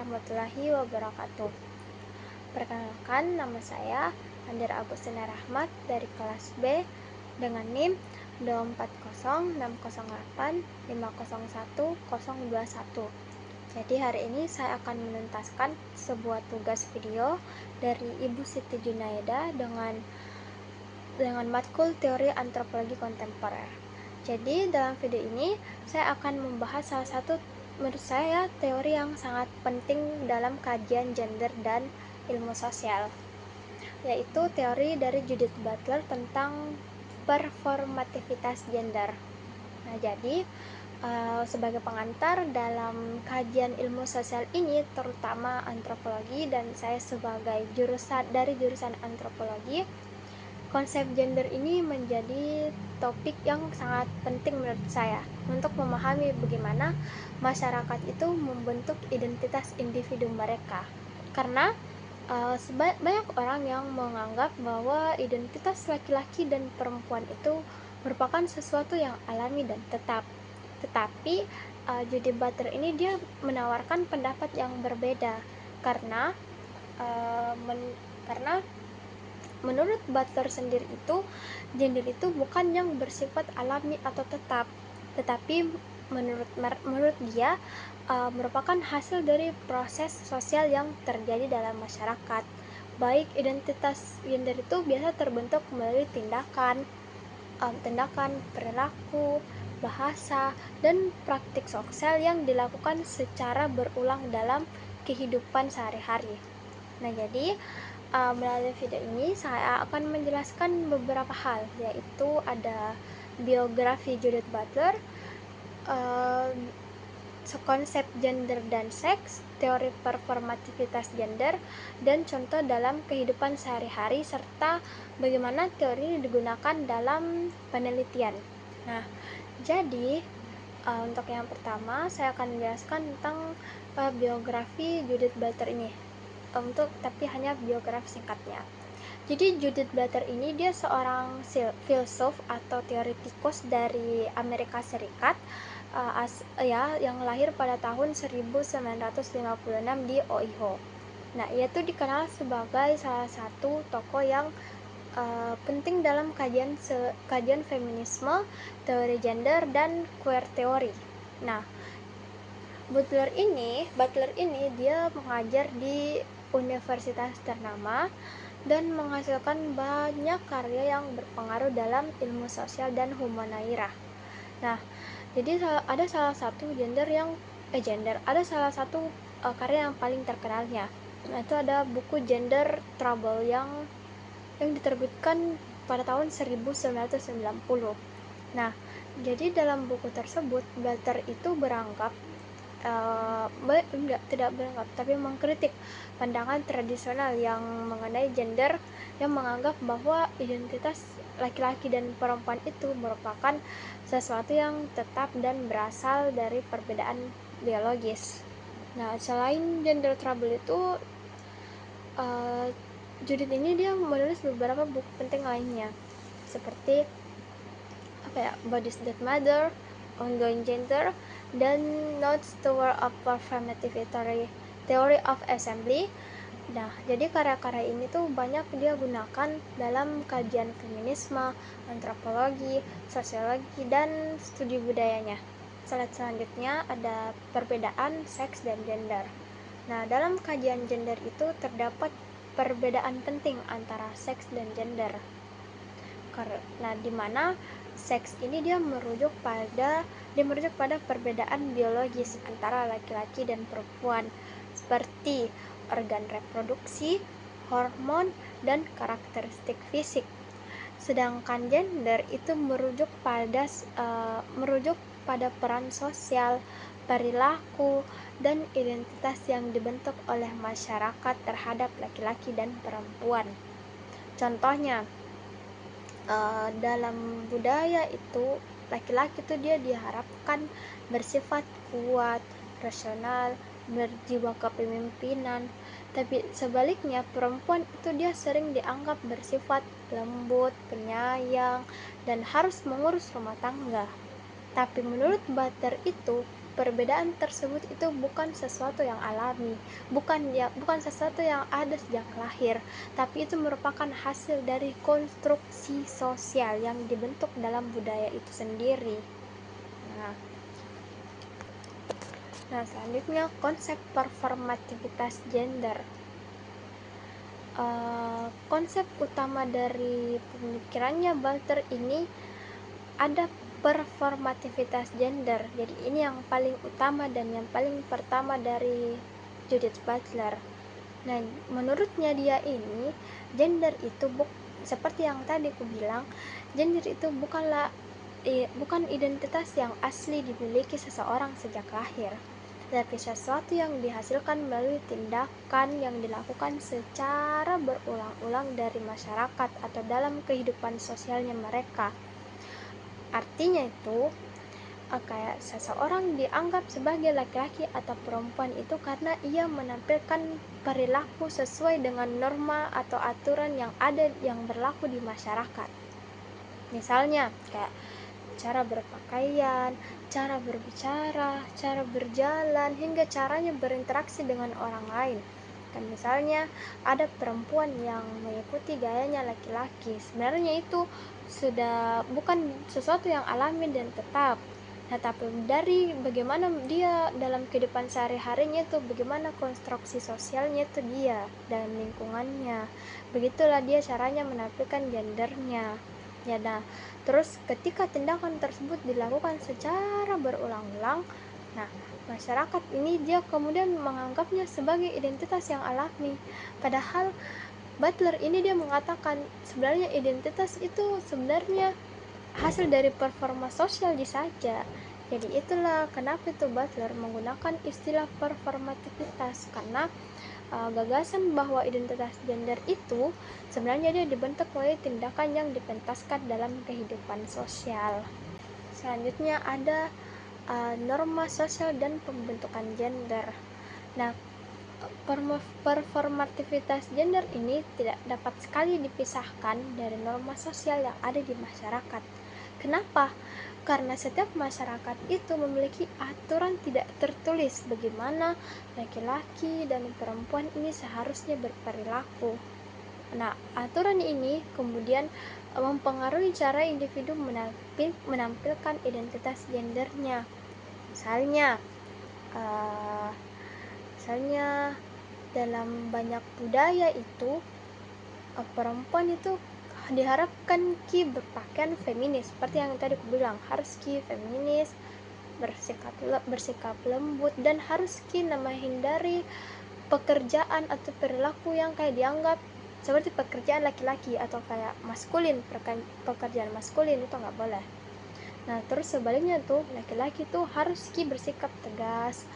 warahmatullahi wabarakatuh. Perkenalkan, nama saya Andira Agustina Rahmat dari kelas B dengan NIM 24060850121. Jadi hari ini saya akan menuntaskan sebuah tugas video dari Ibu Siti Junaida dengan matkul teori antropologi kontemporer. Jadi dalam video ini saya akan membahas salah satu menurut saya teori yang sangat penting dalam kajian gender dan ilmu sosial, yaitu teori dari Judith Butler tentang performativitas gender. Nah, jadi sebagai pengantar dalam kajian ilmu sosial ini, terutama antropologi, dan saya sebagai jurusan antropologi, konsep gender ini menjadi topik yang sangat penting menurut saya untuk memahami bagaimana masyarakat itu membentuk identitas individu mereka. Karena banyak orang yang menganggap bahwa identitas laki-laki dan perempuan itu merupakan sesuatu yang alami dan tetap. Tetapi Judy Butler ini dia menawarkan pendapat yang berbeda karena menurut Butler sendiri itu gender itu bukan yang bersifat alami atau tetap, tetapi menurut dia merupakan hasil dari proses sosial yang terjadi dalam masyarakat. Baik identitas gender itu biasa terbentuk melalui tindakan, perilaku, bahasa, dan praktik sosial yang dilakukan secara berulang dalam kehidupan sehari-hari. Nah, jadi melalui video ini saya akan menjelaskan beberapa hal, yaitu ada biografi Judith Butler, konsep gender dan seks, teori performativitas gender, dan contoh dalam kehidupan sehari-hari, serta bagaimana teori ini digunakan dalam penelitian. Nah, jadi untuk yang pertama saya akan menjelaskan tentang biografi Judith Butler ini, tapi hanya biografi singkatnya. Jadi Judith Butler ini dia seorang filsuf atau teoretikus dari Amerika Serikat, yang lahir pada tahun 1956 di Ohio. Nah, ia tuh dikenal sebagai salah satu tokoh yang penting dalam kajian feminisme, teori gender, dan queer teori. Nah, Butler ini dia mengajar di universitas ternama dan menghasilkan banyak karya yang berpengaruh dalam ilmu sosial dan humaniora. Nah, jadi ada salah satu karya yang paling terkenalnya. Nah, itu ada buku Gender Trouble yang diterbitkan pada tahun 1990. Nah, jadi dalam buku tersebut Butler itu tidak beranggap tapi mengkritik pandangan tradisional yang mengenai gender, yang menganggap bahwa identitas laki-laki dan perempuan itu merupakan sesuatu yang tetap dan berasal dari perbedaan biologis. Nah, selain Gender Trouble itu, Judith ini dia menulis beberapa buku penting lainnya, seperti Bodies That Matter, Ongoing Gender, dan Notes Toward a Performative Theory of Assembly. Nah, jadi karya-karya ini tuh banyak dia gunakan dalam kajian feminisme, antropologi, sosiologi, dan studi budayanya. Slide selanjutnya ada perbedaan seks dan gender. Nah, dalam kajian gender itu terdapat perbedaan penting antara seks dan gender. Nah, di mana seks ini dia merujuk pada perbedaan biologis antara laki-laki dan perempuan, seperti organ reproduksi, hormon, dan karakteristik fisik. Sedangkan gender itu merujuk pada peran sosial, perilaku, dan identitas yang dibentuk oleh masyarakat terhadap laki-laki dan perempuan. Contohnya, dalam budaya itu laki-laki itu dia diharapkan bersifat kuat, rasional, berjiwa kepemimpinan, tapi sebaliknya perempuan itu dia sering dianggap bersifat lembut, penyayang, dan harus mengurus rumah tangga. Tapi menurut Butler itu perbedaan tersebut itu bukan sesuatu yang alami, bukan sesuatu yang ada sejak lahir, tapi itu merupakan hasil dari konstruksi sosial yang dibentuk dalam budaya itu sendiri. Nah, selanjutnya konsep performativitas gender. Konsep utama dari pemikirannya Butler ini ada performativitas gender. Jadi ini yang paling utama dan yang paling pertama dari Judith Butler. Nah, menurutnya dia ini gender itu seperti yang tadi aku bilang, gender itu bukan identitas yang asli dimiliki seseorang sejak lahir, tapi sesuatu yang dihasilkan melalui tindakan yang dilakukan secara berulang-ulang dari masyarakat atau dalam kehidupan sosialnya mereka. Artinya itu kayak seseorang dianggap sebagai laki-laki atau perempuan itu karena ia menampilkan perilaku sesuai dengan norma atau aturan yang berlaku di masyarakat. Misalnya kayak cara berpakaian, cara berbicara, cara berjalan, hingga caranya berinteraksi dengan orang lain. Kan misalnya ada perempuan yang mengikuti gayanya laki-laki, sebenarnya itu sudah bukan sesuatu yang alami dan tetap. Nah, tapi dari bagaimana dia dalam kehidupan sehari-harinya itu, bagaimana konstruksi sosialnya itu dia dan lingkungannya, begitulah dia caranya menampilkan gendernya. Ya, nah, terus ketika tindakan tersebut dilakukan secara berulang-ulang, nah, masyarakat ini dia kemudian menganggapnya sebagai identitas yang alami. Padahal Butler ini dia mengatakan sebenarnya identitas itu sebenarnya hasil dari performa sosial saja. Jadi itulah kenapa itu Butler menggunakan istilah performativitas, karena gagasan bahwa identitas gender itu sebenarnya dia dibentuk oleh tindakan yang dipentaskan dalam kehidupan sosial. Selanjutnya ada norma sosial dan pembentukan gender. Nah, performativitas gender ini tidak dapat sekali dipisahkan dari norma sosial yang ada di masyarakat. Kenapa? Karena setiap masyarakat itu memiliki aturan tidak tertulis bagaimana laki-laki dan perempuan ini seharusnya berperilaku. Nah, aturan ini kemudian mempengaruhi cara individu menampilkan identitas gendernya. Misalnya dalam banyak budaya itu perempuan itu diharapkan berpakaian feminis, seperti yang tadi aku bilang, harus feminis, bersikap lembut, dan harus menghindari pekerjaan atau perilaku yang kayak dianggap seperti pekerjaan laki-laki atau kayak maskulin, pekerjaan maskulin itu nggak boleh. Nah, terus sebaliknya tuh laki-laki tuh harus bersikap tegas,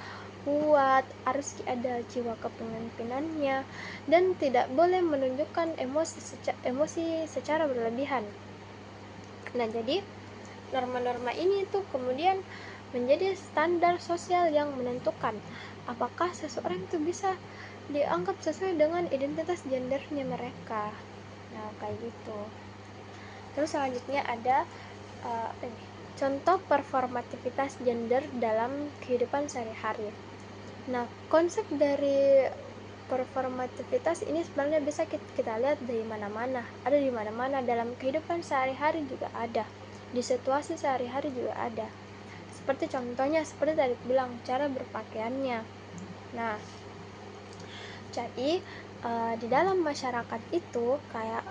kuat, harus ada jiwa kepemimpinannya, dan tidak boleh menunjukkan emosi secara berlebihan. Nah, jadi norma-norma ini tuh kemudian menjadi standar sosial yang menentukan apakah seseorang itu bisa dianggap sesuai dengan identitas gendernya mereka. Nah, kayak gitu. Terus selanjutnya ada contoh performativitas gender dalam kehidupan sehari-hari. Nah, konsep dari performativitas ini sebenarnya bisa kita lihat dari mana-mana. Ada di mana-mana, dalam kehidupan sehari-hari juga ada. Di situasi sehari-hari juga ada. Seperti contohnya, seperti tadi bilang, cara berpakaiannya. Nah, jadi di dalam masyarakat itu kayak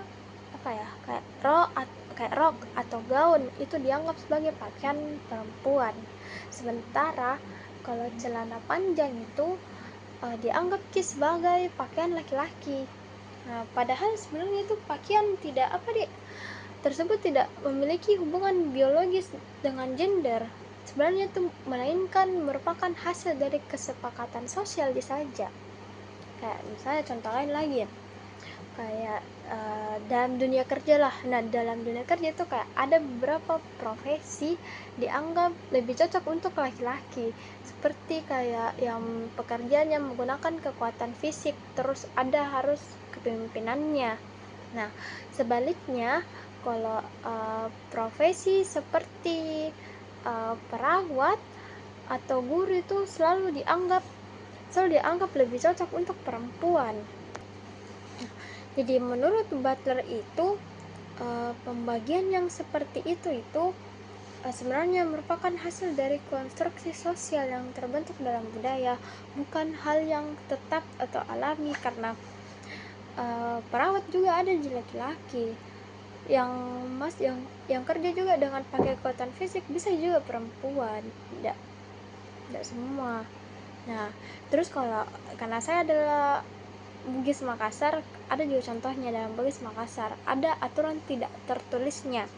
rok atau gaun itu dianggap sebagai pakaian perempuan. Sementara kalau celana panjang itu dianggap sebagai pakaian laki-laki. Nah, padahal sebenarnya itu pakaian tersebut tidak memiliki hubungan biologis dengan gender. Sebenarnya itu melainkan merupakan hasil dari kesepakatan sosial saja. Kayak misalnya contoh lain lagi, kayak dalam dunia kerja lah. Nah, dalam dunia kerja itu kayak ada beberapa profesi dianggap lebih cocok untuk laki-laki, seperti kayak yang pekerjaan yang menggunakan kekuatan fisik, terus ada harus kepemimpinannya. Nah, sebaliknya kalau profesi seperti perawat atau guru itu selalu dianggap lebih cocok untuk perempuan. Jadi menurut Butler itu pembagian yang seperti itu sebenarnya merupakan hasil dari konstruksi sosial yang terbentuk dalam budaya, bukan hal yang tetap atau alami. Karena perawat juga ada di laki-laki, yang kerja juga dengan pakai kekuatan fisik bisa juga perempuan, tidak semua. Nah, terus karena saya adalah Bugis Makassar, ada juga contohnya dalam Bugis Makassar ada aturan tidak tertulisnya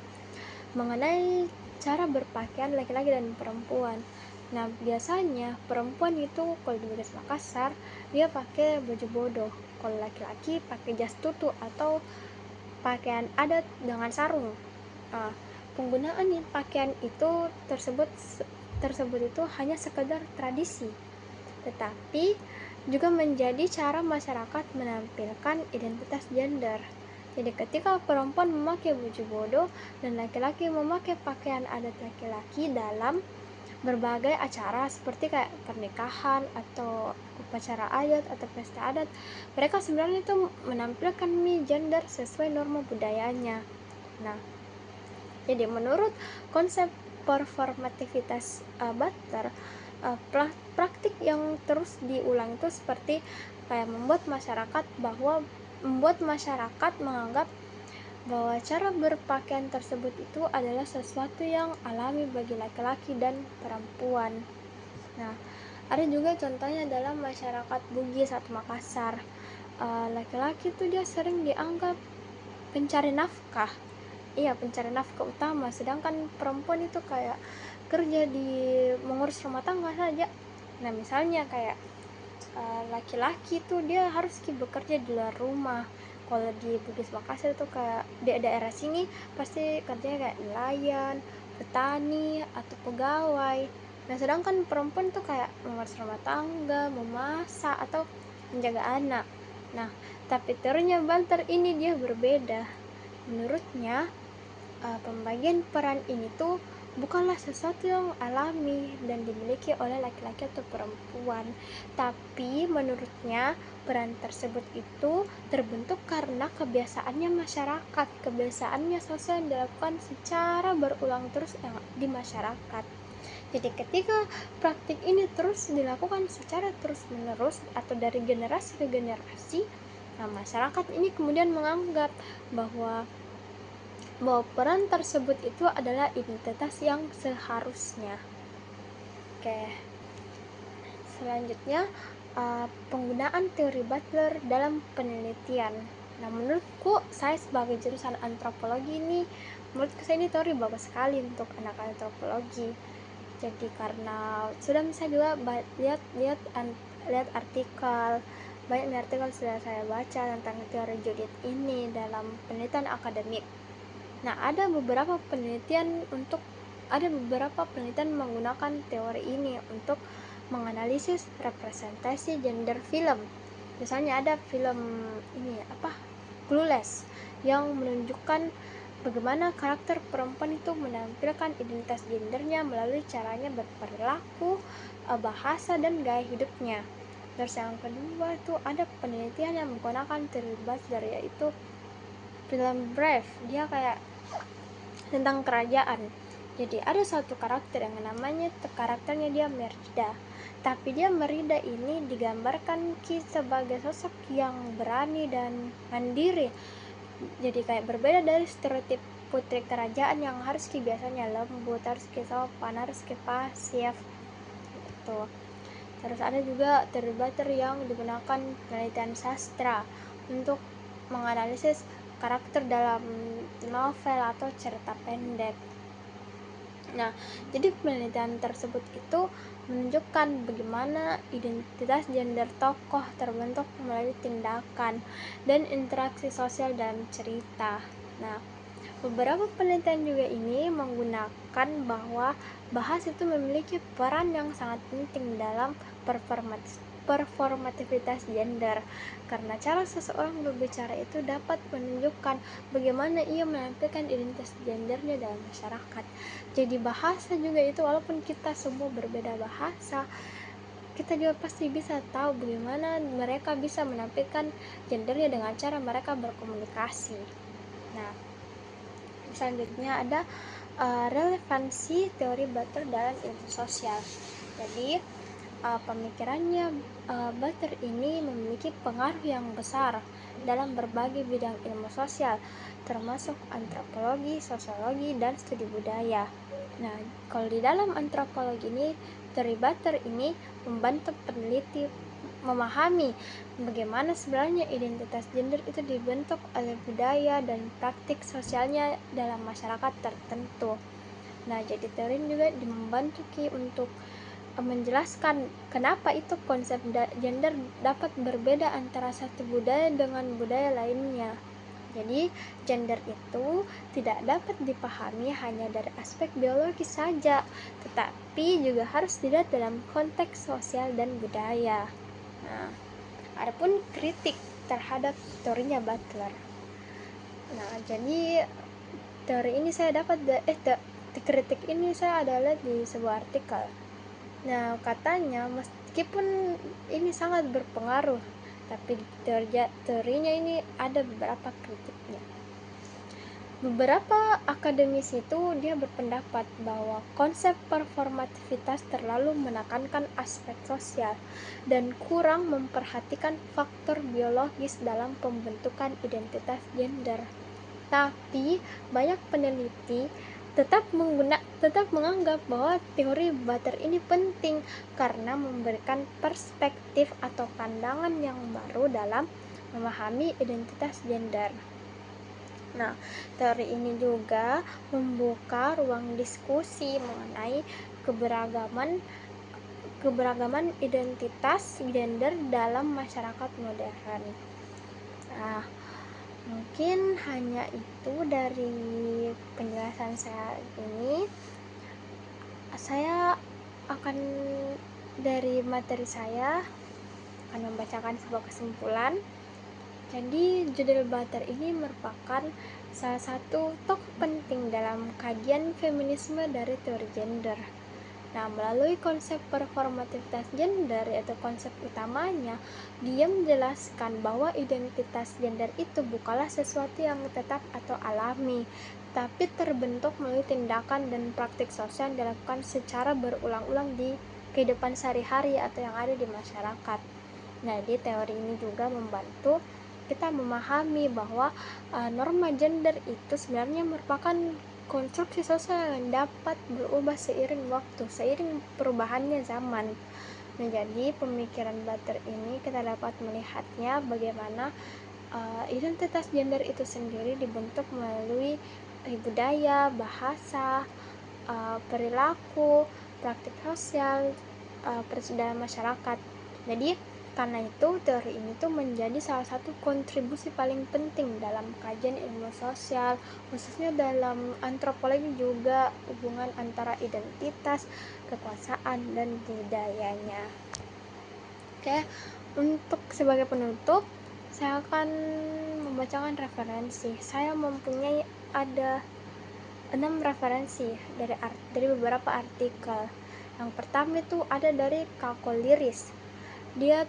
mengenai cara berpakaian laki-laki dan perempuan. Nah, biasanya perempuan itu kalau di Bugis Makassar dia pakai baju bodoh, kalau laki-laki pakai jas tutu atau pakaian adat dengan sarung. Penggunaan pakaian itu tersebut itu hanya sekedar tradisi, tetapi juga menjadi cara masyarakat menampilkan identitas gender. Jadi ketika perempuan memakai baju bodoh dan laki-laki memakai pakaian adat laki-laki dalam berbagai acara seperti kayak pernikahan atau upacara adat atau pesta adat, mereka sebenarnya itu menampilkan gender sesuai norma budayanya. Nah, jadi menurut konsep performativitas Butler, praktik yang terus diulang itu seperti kayak membuat masyarakat menganggap bahwa cara berpakaian tersebut itu adalah sesuatu yang alami bagi laki-laki dan perempuan. Nah, ada juga contohnya dalam masyarakat Bugis atau Makassar. Laki-laki itu dia sering dianggap pencari nafkah utama, sedangkan perempuan itu kayak kerja di mengurus rumah tangga saja. Nah, misalnya kayak laki-laki tuh dia harus bekerja di luar rumah. Kalau di Bugis Makassar tuh kayak di daerah sini pasti kerjanya kayak nelayan, petani atau pegawai. Nah, sedangkan perempuan tuh kayak mengurus rumah tangga, memasak atau menjaga anak. Nah, tapi teorinya Butler ini dia berbeda. Menurutnya pembagian peran ini tuh bukanlah sesuatu yang alami dan dimiliki oleh laki-laki atau perempuan, tapi menurutnya peran tersebut itu terbentuk karena kebiasaannya masyarakat, kebiasaannya sosial yang dilakukan secara berulang terus di masyarakat. Jadi ketika praktik ini terus dilakukan secara terus-menerus atau dari generasi ke generasi, nah masyarakat ini kemudian menganggap bahwa peran tersebut itu adalah identitas yang seharusnya. Oke, selanjutnya penggunaan teori Butler dalam penelitian. Nah, menurutku saya sebagai jurusan antropologi ini, menurutku ini teori bagus sekali untuk anak antropologi. Jadi karena sudah bisa juga lihat artikel, banyak artikel sudah saya baca tentang teori Judith ini dalam penelitian akademik. Nah, ada beberapa penelitian menggunakan teori ini untuk menganalisis representasi gender film. Misalnya ada film Clueless yang menunjukkan bagaimana karakter perempuan itu menampilkan identitas gendernya melalui caranya berperilaku, bahasa, dan gaya hidupnya. Terus yang kedua itu ada penelitian yang menggunakan teori Butler, yaitu film Brave. Dia kayak tentang kerajaan. Jadi ada satu karakter yang karakternya dia Merida. Tapi dia Merida ini digambarkan sebagai sosok yang berani dan mandiri. Jadi kayak berbeda dari stereotip putri kerajaan yang harus biasanya lembut, harus sopan, harus pasif gitu. Terus ada juga teori Butler yang digunakan penelitian sastra untuk menganalisis karakter dalam novel atau cerita pendek. Nah, jadi penelitian tersebut itu menunjukkan bagaimana identitas gender tokoh terbentuk melalui tindakan dan interaksi sosial dalam cerita. Nah, beberapa penelitian juga ini menggunakan bahwa bahasa itu memiliki peran yang sangat penting dalam performativitas gender, karena cara seseorang berbicara itu dapat menunjukkan bagaimana ia menampilkan identitas gendernya dalam masyarakat. Jadi bahasa juga itu, walaupun kita semua berbeda bahasa, kita juga pasti bisa tahu bagaimana mereka bisa menampilkan gendernya dengan cara mereka berkomunikasi. Nah, selanjutnya ada relevansi teori Butler dalam ilmu sosial. Jadi pemikirannya Butler ini memiliki pengaruh yang besar dalam berbagai bidang ilmu sosial, termasuk antropologi, sosiologi, dan studi budaya. Nah, kalau di dalam antropologi ini, teori Butler ini membantu peneliti memahami bagaimana sebenarnya identitas gender itu dibentuk oleh budaya dan praktik sosialnya dalam masyarakat tertentu. Nah, jadi teori ini juga membantu untuk menjelaskan kenapa itu konsep gender dapat berbeda antara satu budaya dengan budaya lainnya. Jadi, gender itu tidak dapat dipahami hanya dari aspek biologis saja, tetapi juga harus dilihat dalam konteks sosial dan budaya. Nah, adapun kritik terhadap teorinya Butler. Nah, jadi teori ini saya dapat kritik ini saya ada lihat di sebuah artikel. Nah, katanya meskipun ini sangat berpengaruh, tapi teorinya ini ada beberapa kritiknya. Beberapa akademisi itu dia berpendapat bahwa konsep performativitas terlalu menekankan aspek sosial dan kurang memperhatikan faktor biologis dalam pembentukan identitas gender. Tapi banyak peneliti tetap menganggap bahwa teori Butler ini penting karena memberikan perspektif atau pandangan yang baru dalam memahami identitas gender. Nah, teori ini juga membuka ruang diskusi mengenai keberagaman identitas gender dalam masyarakat modern. Nah, mungkin hanya itu dari penjelasan saya ini. Saya akan dari materi saya akan membacakan sebuah kesimpulan. Jadi judul Butler ini merupakan salah satu tokoh penting dalam kajian feminisme dari teori gender. Nah, melalui konsep performativitas gender, yaitu konsep utamanya, dia menjelaskan bahwa identitas gender itu bukanlah sesuatu yang tetap atau alami, tapi terbentuk melalui tindakan dan praktik sosial yang dilakukan secara berulang-ulang di kehidupan sehari-hari atau yang ada di masyarakat. Nah, di teori ini juga membantu kita memahami bahwa norma gender itu sebenarnya merupakan konstruksi sosial yang dapat berubah seiring waktu, seiring perubahannya zaman. Nah, jadi pemikiran Butler ini kita dapat melihatnya bagaimana identitas gender itu sendiri dibentuk melalui budaya, bahasa, perilaku, praktik sosial, dalam masyarakat. Jadi karena itu teori ini tuh menjadi salah satu kontribusi paling penting dalam kajian ilmu sosial, khususnya dalam antropologi juga hubungan antara identitas, kekuasaan, dan budayanya. Oke, untuk sebagai penutup saya akan membacakan referensi. Saya mempunyai ada 6 referensi dari beberapa artikel. Yang pertama itu ada dari Kakoliris. Dia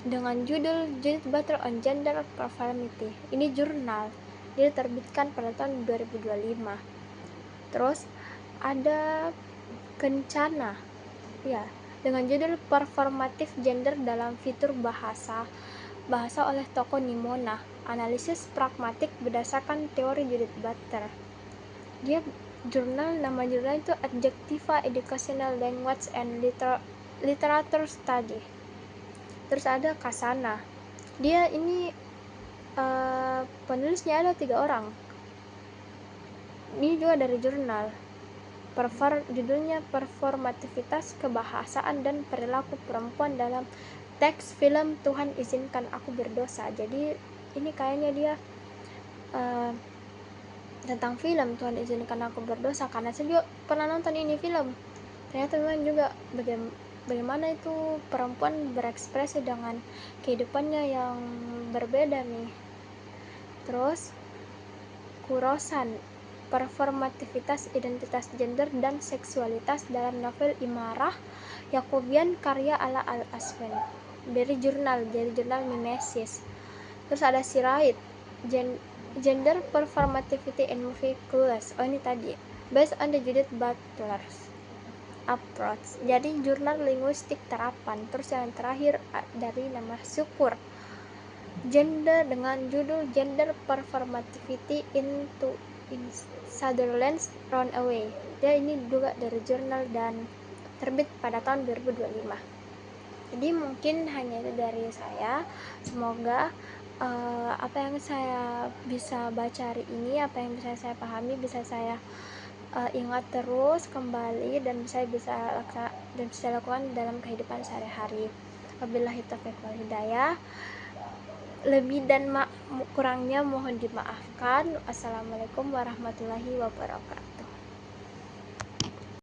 dengan judul Judith Butler on Gender Performity. Ini jurnal. Dia diterbitkan pada tahun 2025. Terus ada Kencana. Ya, dengan judul Performative Gender dalam Fitur Bahasa oleh Toko Nimona. Analisis pragmatik berdasarkan teori Judith Butler. Dia nama jurnal itu Adjectiva Educational Language and Literature Study. Terus ada Kasana. Dia ini penulisnya ada 3 orang. Ini juga dari jurnal. Judulnya Performativitas Kebahasaan dan Perilaku Perempuan dalam Teks Film Tuhan Izinkan Aku Berdosa. Jadi ini kayaknya dia tentang film Tuhan Izinkan Aku Berdosa, karena saya juga pernah nonton ini film. Ternyata memang juga bagaimana itu perempuan berekspresi dengan kehidupannya yang berbeda nih. Terus kurosan, performativitas identitas gender dan seksualitas dalam novel Imarah Yakobian karya Ala Al-Aswen dari jurnal Mimesis. Terus ada Sirait, Gender Performativity in Movie Clues. Oh, ini tadi based on the Judith Butler's approach, jadi jurnal linguistik terapan. Terus yang terakhir dari nama Syukur, gender dengan judul Gender Performativity in Sutherland's Runaway. Ya, ini juga dari jurnal dan terbit pada tahun 2025. Jadi mungkin hanya itu dari saya. Semoga apa yang saya bisa baca hari ini, apa yang bisa saya pahami, bisa saya ingat terus kembali dan saya bisa lakukan dalam kehidupan sehari-hari. Wabillahi taufiq wal hidayah. Lebih dan kurangnya mohon dimaafkan. Assalamualaikum warahmatullahi wabarakatuh.